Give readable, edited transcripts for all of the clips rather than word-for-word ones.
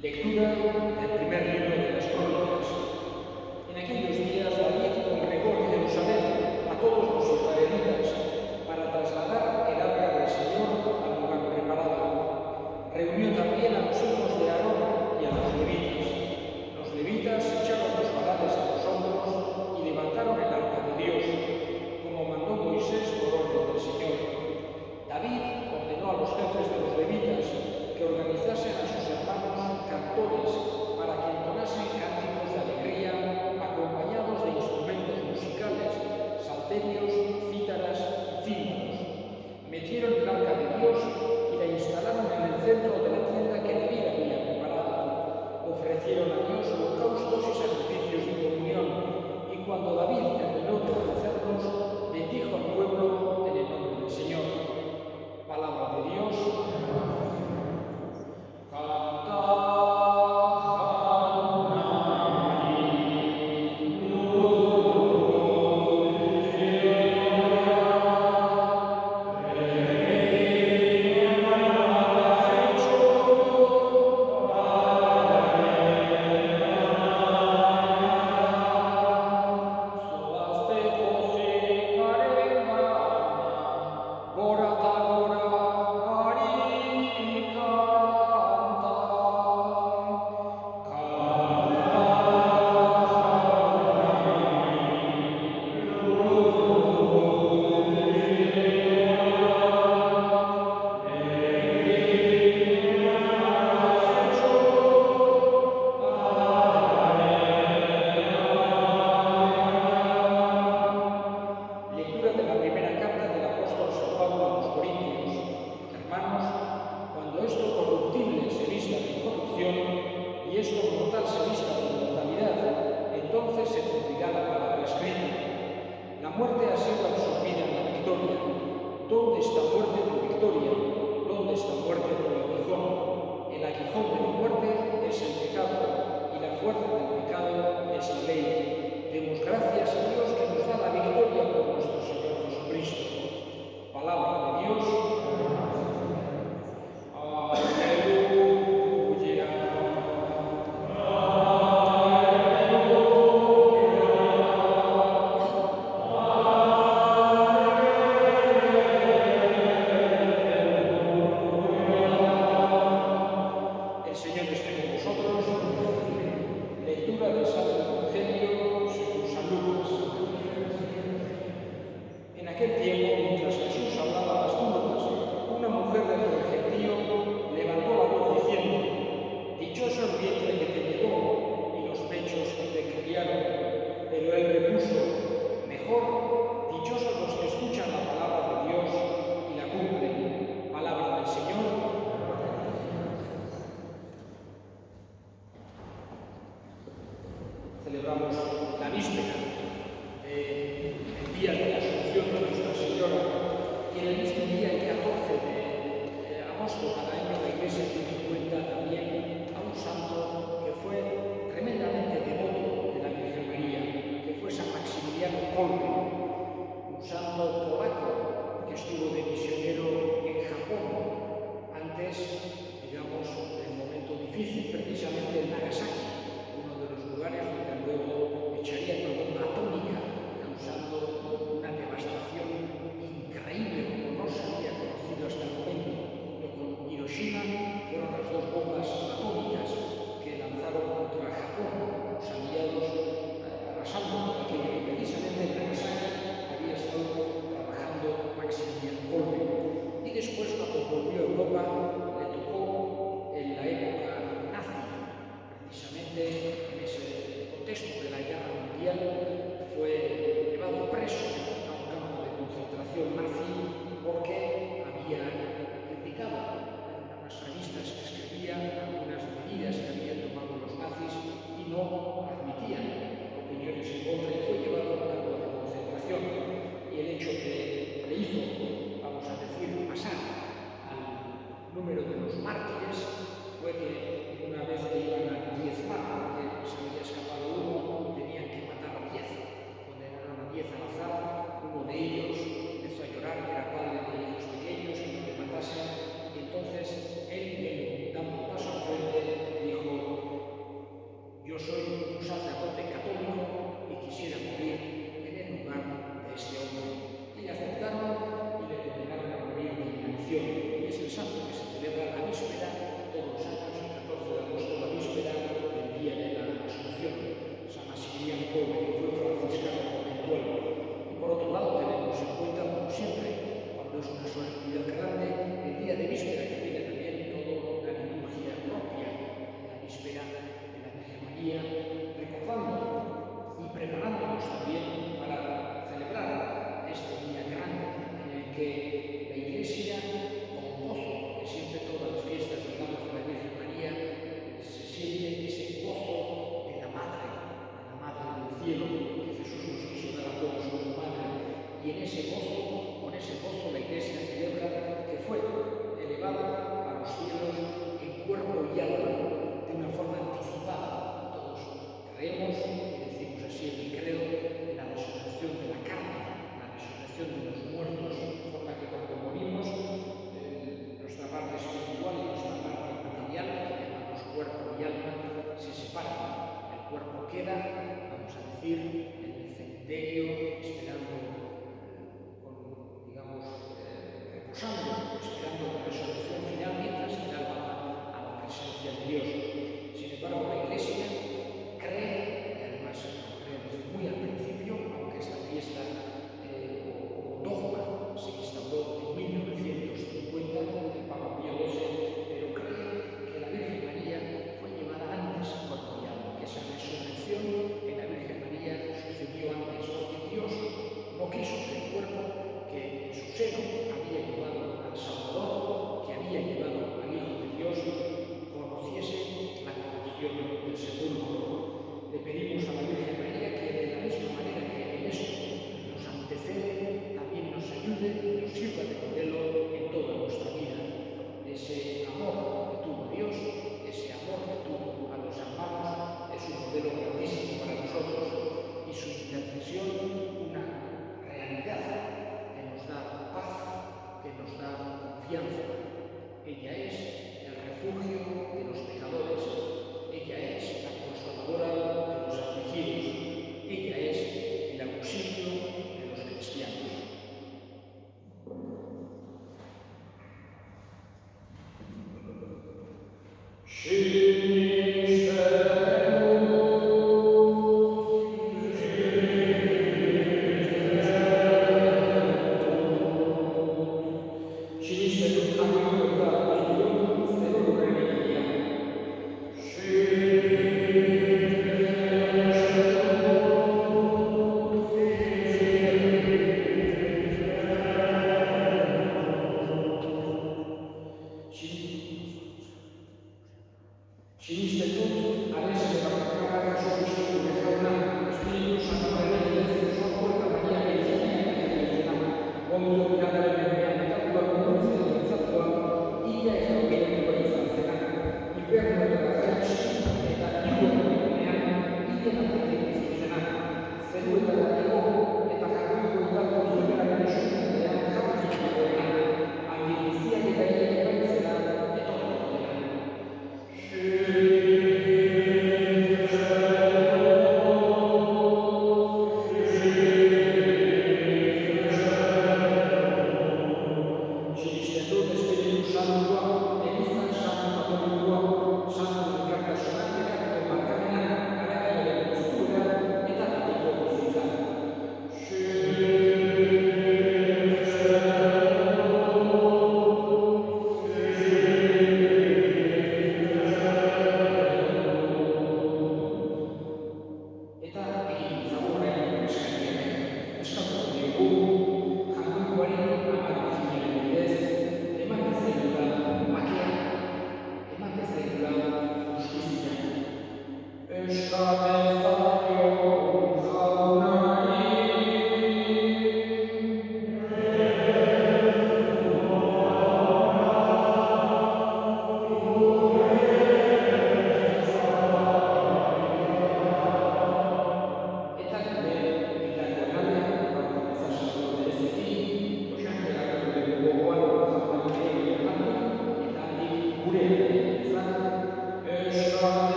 Lectura del primer libro de las Crónicas. En aquellos días David congregó en Jerusalén a todos los israelitas para trasladar el arca del Señor al lugar preparado. Reunió también a los hijos de Aarón y a los levitas. Los levitas echaron los varales a los hombros y levantaron el arca de Dios, como mandó Moisés por orden del Señor. David ordenó a los jefes de los levitas que organizasen a sus hermanos cantores para que entonasen cánticos de alegría acompañados de instrumentos musicales, salterios, cítaras y címbalos. Metieron el arca de Dios y la instalaron en el centro de la tienda que David había preparado. Ofrecieron a Dios holocaustos y sacrificios de comunión, y cuando David terminó de ofrecerlos, bendijo al pueblo en el nombre del Señor. Palabra de Dios. Lectura del Santo Evangelio según San Lucas. Pero él repuso: mejor, dichosos los que escuchan la palabra de Dios y la cumplen. Palabra del Señor. Celebramos la víspera del día de la Asunción de Nuestra Señora, y en el mismo día, el 14 de agosto, cada año la Iglesia tiene en cuenta también a un santo que fue tremendamente devoto de la Virgen María, que fue San Maximiliano Kolbe, un santo polaco que estuvo de misionero en Japón antes, digamos, del momento difícil, precisamente en Nagasaki, uno de los lugares donde luego echaría una bomba atómica, causando una devastación increíble como no se había conocido hasta el momento. Junto con Hiroshima fueron las dos bombas atómicas que lanzaron contra Japón, los aliados arrasando todo aquello. Y precisamente en Nagasaki había estado trabajando Maximiliano Kolbe. Y después, cuando volvió a Europa, le tocó en la época nazi, precisamente en ese contexto de la Guerra Mundial, fue llevado preso a un campo de concentración nazi porque había criticado en unas revistas que escribían algunas medidas que habían tomado los nazis y no admitían opiniones en contra, y fue llevado a un campo de concentración. Y el hecho que le hizo, vamos a decir, pasar al número de los mártires fue que una vez que iban a diezmar, porque se había escapado uno y tenían que matar a 10, condenaron a 10 al azar, uno de ellos empezó a llorar, que era padre de hijos pequeños, que no le matasen, y entonces él, dando un paso al frente, dijo: yo soy un sacerdote católico y quisiera morir en el lugar de este hombre. Y le aceptaron y le condenaron a morir de inanición. Y es el santo que se celebra la víspera todos los años, el 14 de agosto, la víspera del día de la Asunción. San Maximiliano Kolbe, que fue franciscano conventual. Y por otro lado, tenemos en cuenta, como siempre, cuando es una solemnidad grande, el día de víspera, que tiene también toda una liturgia propia, la víspera de la Virgen María, recordando y preparándonos también para celebrar este día grande en el que la Iglesia, con gozo, porque siempre todas las fiestas de la Virgen María se siente ese gozo de la Madre del cielo, que Jesús nos quiso dar a todos como Madre, y en ese gozo, con ese gozo, la Iglesia celebra que fue elevada a los cielos en cuerpo y alma, de una forma anticipada. Todos creemos, y decimos así en el credo, en la resurrección de la carne, la resurrección de los muertos, de forma que cuando morimos, nuestra parte espiritual y nuestra parte material, que llamamos cuerpo y alma, se separan. El cuerpo queda, vamos a decir, en el cementerio, esperando, reposando, esperando la resurrección final, mientras el alma va a la presencia de Dios. Sin embargo, la Iglesia cree, y además lo cree desde muy al principio, aunque esta fiesta como dogma se instauró en 1950 con el Papa Pío XII, pero cree que la Virgen María fue llevada antes cuerpo y alma, que esa resurrección en la Virgen María sucedió antes, porque Dios no quiso que el cuerpo que en su seno había llevado al Salvador, que había llevado al Hijo de Dios, conociese la corrupción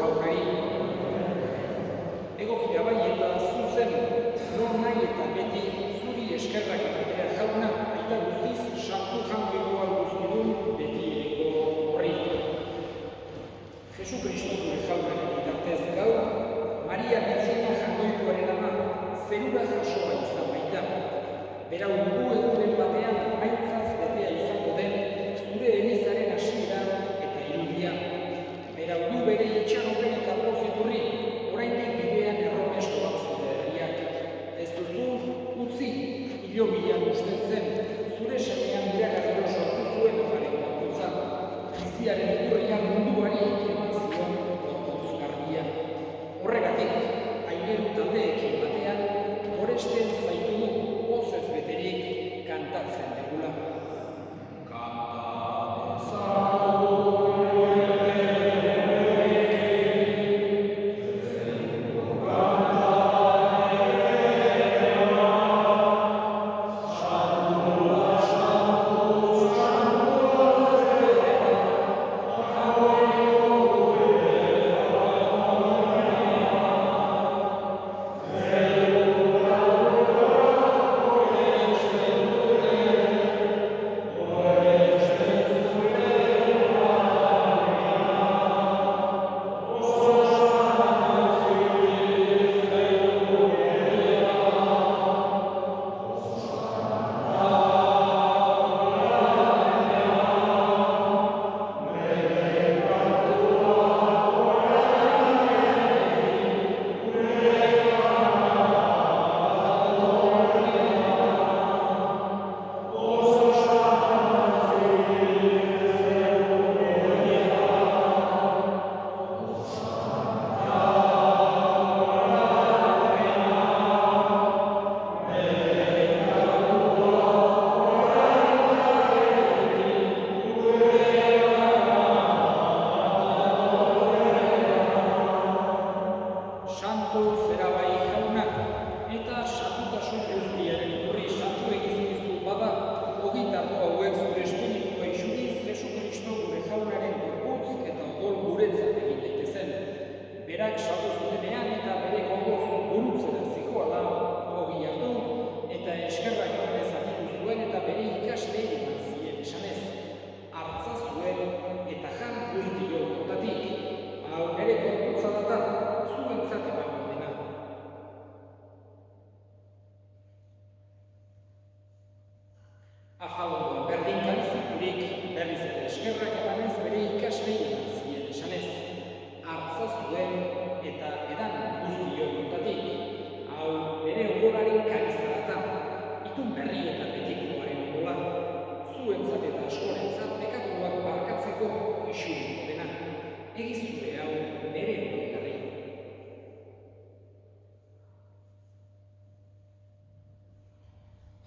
jaunari. Egokia bai eta zuzen, non nahi eta beti zuri eskerrak ematea jauna, eta guztiz sartu jangoikoa guztidun beti ereko horri. Jesu Kristo gure jaunaren bitartez gaur, Maria Birgenia jangoikoaren ama, zerura jasoa izan baita. Berau dugu egunen batean aintzaz betea izango den zure elizaren hasiera eta irudia. Berau du bere itxaropen eta profiturri, oraindik bidean erromestoa zure herriak. Ez duzu utzi, hilobian usteltzen, zure semean iragarriro sortu zuen amaren bakuntza. Biziaren iturrian munduari eman zion gorputz garbia. Horregatik, aigeru taldeekin batean, goresten zaitu du pozez beterik kantatzen degula.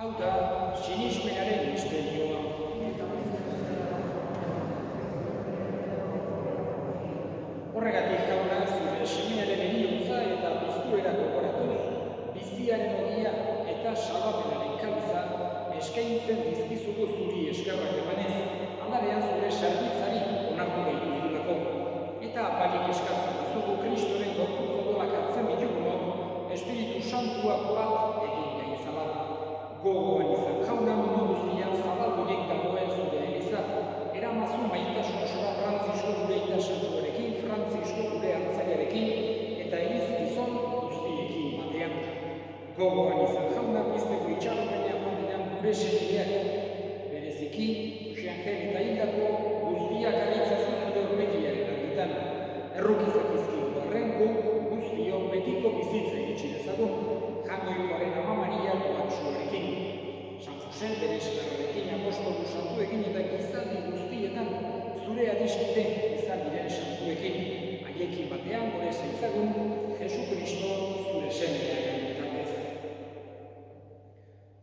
Hau da, sinismenaren misterioa. Horregatik jauna zure semearen heriotza eta biztuera gogoratuz, biziaren ogia eta salapenaren kaliza eskaintzen dizkizugu zuri eskerrak emanez, aldarean zure serbitzari onartu gaituzulako. Eta apalik eskatzen duzugu Kristoren gorputz odolak hartzen ditugunok, Espiritu Santuak bat egin gaitzala. Gogoan izan jauna mundu guztian zabaldurik dagoen zure eliza, eramazu maitasun osoa Frantzisko gure itasantuarekin, Frantzisko gure hartzailearekin eta eliz gizon guztiekin batean. Gogoan izan jauna pizteko itxaropenean mandinan gure senideak, bereziki, Jean-Angel eta hildako guztiak aritzazu zure horbegiaren argitan. Errukizak izkigu arren guk guztio betiko bizitza iritsi dezagun, jangoikoaren ama Maria Toatsuarekin. San Jose bere eskarrarekin apostolu santuekin eta gizaldi guztietan zure adiskide izan diren santuekin. Haiekin batean gure zaitzagun Jesu Kristo zure semearen bitartez.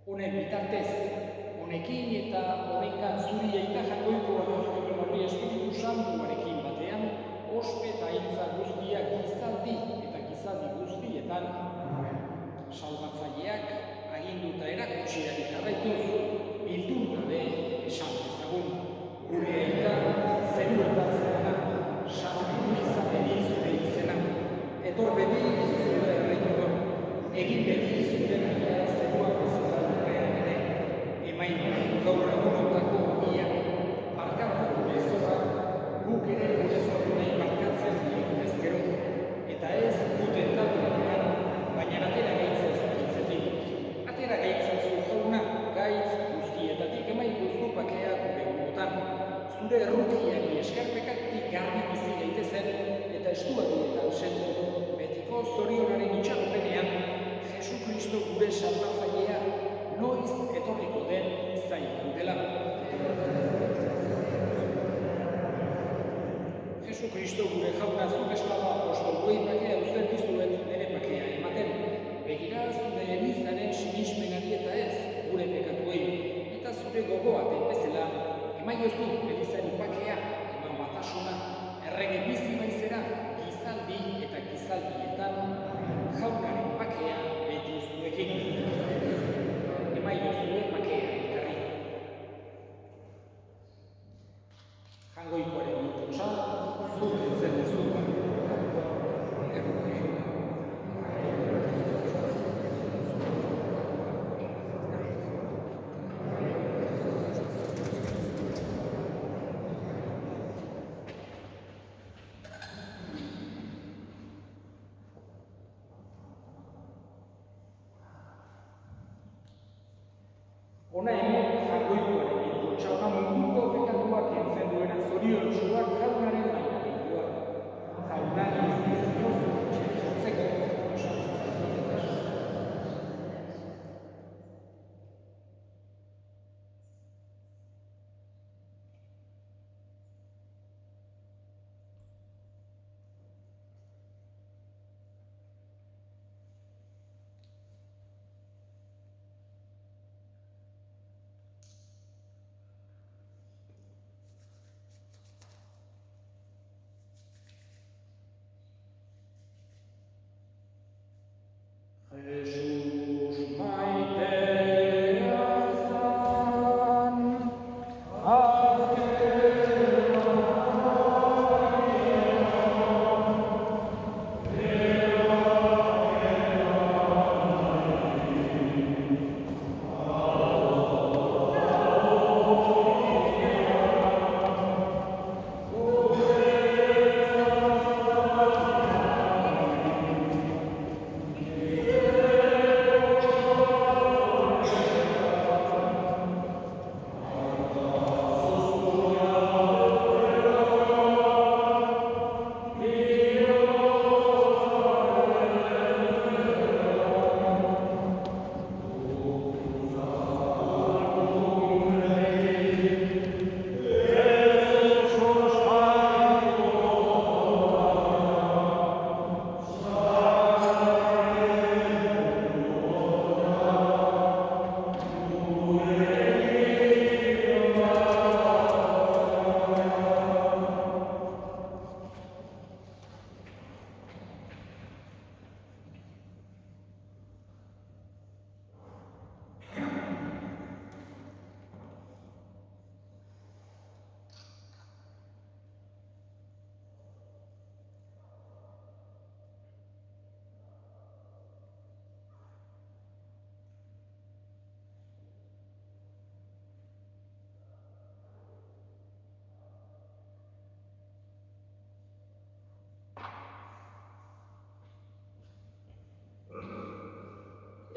Honen bitartez, honekin eta honengan zuri eta jangoikoa duzuen horri Espiritu Santuarekin batean, ospe eta hitza guztiak gizaldi guztietan, salbatzaileak aginduta erakutsiari jarraituz, bildu gabe esan dezagun. Gure aita zeruetan zerena, sartu izateri zure izan. etor bedi zure erreinua, egin bedi zure naia zerua bezala lurrean ere, emain gaur egunotako ogia, barkatu ezorra, guk ere gure zorunei barkatzen diogunez gero, eta ez guten taldean, baina atera gaitzen zutitzetik. Atera gaitzen zu jauna, gaitz guztietatik emaiguzu bakea gure gunotan. Zure errukiari eskarpekatik garbi bizi daitezen eta estuadietan sendo betiko zorionaren itxaropenean Jesu Kristo gure salbatzailea noiz etorriko den zain dela. Jesu Kristo gure jauna zure eslaba apostoluei bakea uzten dizuet nire bakea ematen. Begira zure elizaren sinismenari eta ez gure pekatuei eta zure gogoaten bezala emaiozu elizari bakea, eman batasuna, errege bizi baizera, gizaldi eta gizaldietan, jaunaren bakea beti zuekin. Emaiozu bakea elkarri. Jangoikoaren mitotsa, zure zen zua. Hona hemen jangoikoaren mitotsa, hona munduko pekatuak entzen duena zoriontsuak jaunaren mainamendua. Jaunari izkizio, jotzeko, Jesus maitea zan,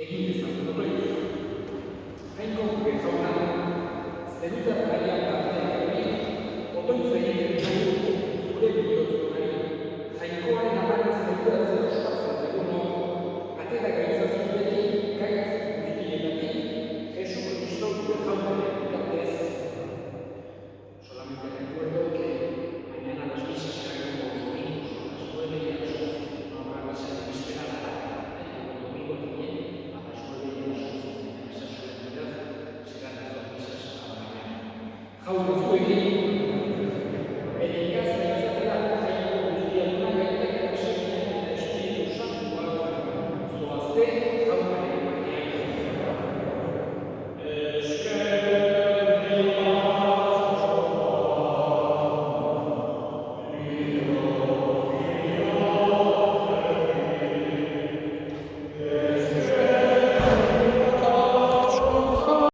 egin dezagun oroiz. Jainko gure jauna, zerutar gaian parteak horiek, otoitz egiten dugu zure bihotzunari, jainkoaren amaren zeruratzen ospatzen dugunok, atera gaitzazu beti gaitz guztietatik, Jesu Kristo gure jaunaren bitartez. Solamente recuerdo que mañana las misas serán como los domingos, a las 9 y a las 11, no habrá misa de víspera a la tarde. El domingo también, a las 9 y a las 11, en esa solemnidad serán las dos misas a la mañana. Jauna zuekin,